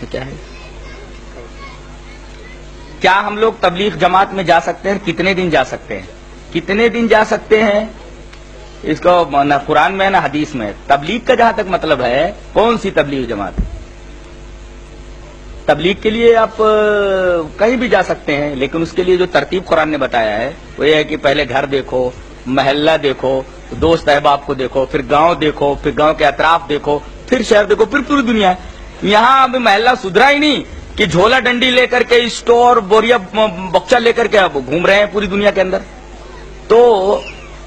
کیا ہے؟ کیا ہم لوگ تبلیغ جماعت میں جا سکتے ہیں؟ کتنے دن جا سکتے ہیں؟ کتنے دن جا سکتے ہیں اس کو نہ قرآن میں نہ حدیث میں. تبلیغ کا جہاں تک مطلب ہے، کون سی تبلیغ جماعت؟ تبلیغ کے لیے آپ کہیں بھی جا سکتے ہیں، لیکن اس کے لیے جو ترتیب قرآن نے بتایا ہے وہ یہ ہے کہ پہلے گھر دیکھو، محلہ دیکھو، دوست احباب کو دیکھو، پھر گاؤں دیکھو، پھر گاؤں کے اطراف دیکھو، پھر شہر دیکھو، پھر پوری دنیا. یہاں ابھی محلہ سدھرا ہی نہیں کہ جھولا ڈنڈی لے کر کے اسٹور بوریا بکچا لے کر کے اب گھوم رہے ہیں پوری دنیا کے اندر. تو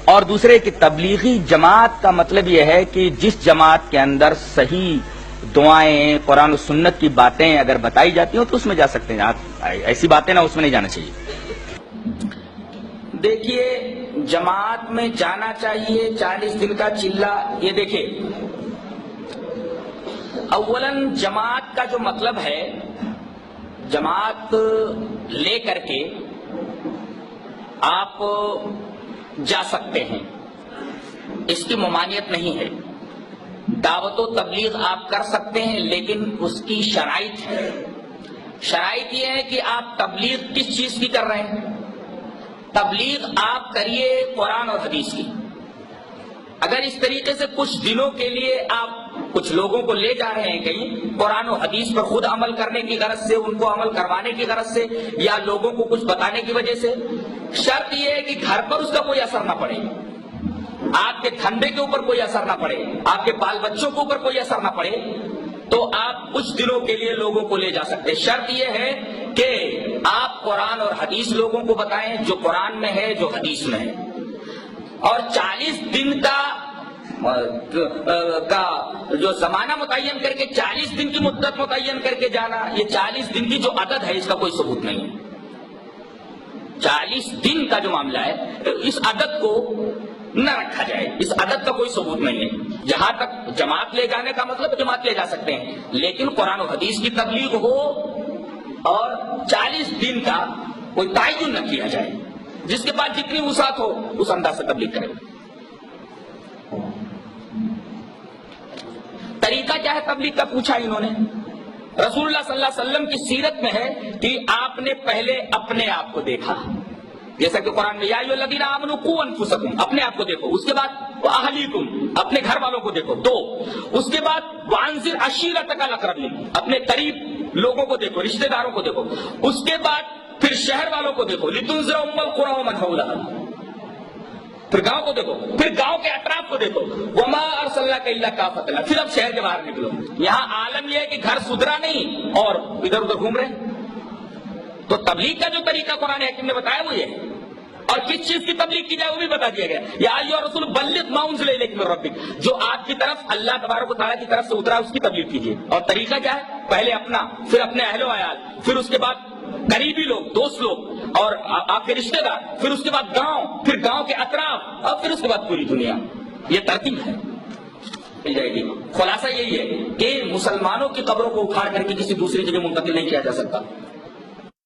اور دوسرے کی تبلیغی جماعت کا مطلب یہ ہے کہ جس جماعت کے اندر صحیح دعائیں، قرآن و سنت کی باتیں اگر بتائی جاتی ہوں تو اس میں جا سکتے ہیں. ایسی باتیں نہ اس میں نہیں جانا چاہیے. دیکھیے جماعت میں جانا چاہیے 40 دن کا چلہ. یہ دیکھیے اولاً جماعت کا جو مطلب ہے، جماعت لے کر کے آپ جا سکتے ہیں، اس کی ممانعت نہیں ہے. دعوت و تبلیغ آپ کر سکتے ہیں، لیکن اس کی شرائط ہے. شرائط یہ ہے کہ آپ تبلیغ کس چیز کی کر رہے ہیں. تبلیغ آپ کریے قرآن اور حدیث کی. اگر اس طریقے سے کچھ دنوں کے لیے آپ کچھ لوگوں کو لے جا رہے ہیں کہیں قرآن و حدیث پر خود عمل کرنے کی غرض سے، ان کو عمل کروانے کی غرض سے، یا لوگوں کو کچھ بتانے کی وجہ سے، شرط یہ ہے کہ گھر پر اس کا کوئی اثر نہ پڑے، آپ کے دھندے کے اوپر کوئی اثر نہ پڑے، آپ کے بال بچوں کے اوپر کوئی اثر نہ پڑے، تو آپ کچھ دنوں کے لیے لوگوں کو لے جا سکتے. شرط یہ ہے کہ آپ قرآن اور حدیث لوگوں کو بتائیں، جو قرآن میں ہے، جو حدیث میں ہے. اور 40 دن کا جو زمانہ متعین کر کے 40 دن کی مدت متعین کر کے جانا، یہ 40 دن کی جو عدد ہے اس کا کوئی ثبوت نہیں ہے. 40 دن کا جو معاملہ ہے اس عدد کو نہ رکھا جائے، اس عدد کا کوئی ثبوت نہیں ہے. جہاں تک جماعت لے جانے کا مطلب جماعت لے جا سکتے ہیں، لیکن قرآن و حدیث کی تبلیغ ہو اور 40 دن کا کوئی تعین نہ کیا جائے. جس کے بعد جتنی وسعت ہو اس انداز سے تبلیغ کرے. طریقہ کیا ہے تبلیغ کا پوچھا انہوں نے. رسول اللہ صلی اللہ علیہ وسلم کی سیرت میں ہے کہ آپ نے پہلے اپنے آپ کو دیکھا، جیسا کہ قرآن میں یا ایھا الذین آمنوا قوا انفسکم، اپنے آپ کو دیکھو. اس کے بعد واہلیکم، اپنے گھر والوں کو دیکھو. 2 اس کے بعد وانذر عشیرتک الاقربین، اپنے قریب لوگوں کو دیکھو، رشتہ داروں کو دیکھو. اس کے بعد پھر شہر والوں کو دیکھو، لتنذر ام القری ومن حولھا، پھر گاؤں کو دیکھو، پھر گاؤں کے اطراف کو دیکھو. وما ارسلناک الا کافۃ، پھر اب شہر کے باہر نکلو. یہاں عالم یہ ہے کہ گھر سدھرا نہیں اور ادھر ادھر گھوم رہے. تو تبلیغ کا جو طریقہ قرآن حکیم نے بتایا وہ یہ ہے. اور کس چیز کی تبلیغ کی جائے وہ بھی بتا دیا گیا. یا ایھا الرسول بلغ ما انزل الیک من ربک، جو آپ کی طرف اللہ تبارک و تعالیٰ کی طرف سے اترا اس کی تبلیغ کیجیے. اور طریقہ کیا ہے؟ پہلے اپنا، پھر اپنے اہل و عیال، پھر اس کے بعد قریبی لوگ، دوست لوگ اور آپ کے رشتہ دار، پھر اس کے بعد گاؤں، پھر گاؤں کے اطراف، اور پھر اس کے بعد پوری دنیا. یہ ترتیب ہے. مل جائے گی. خلاصہ یہی ہے کہ مسلمانوں کی قبروں کو اکھاڑ کر کے کسی دوسری جگہ منتقل نہیں کیا جا سکتا.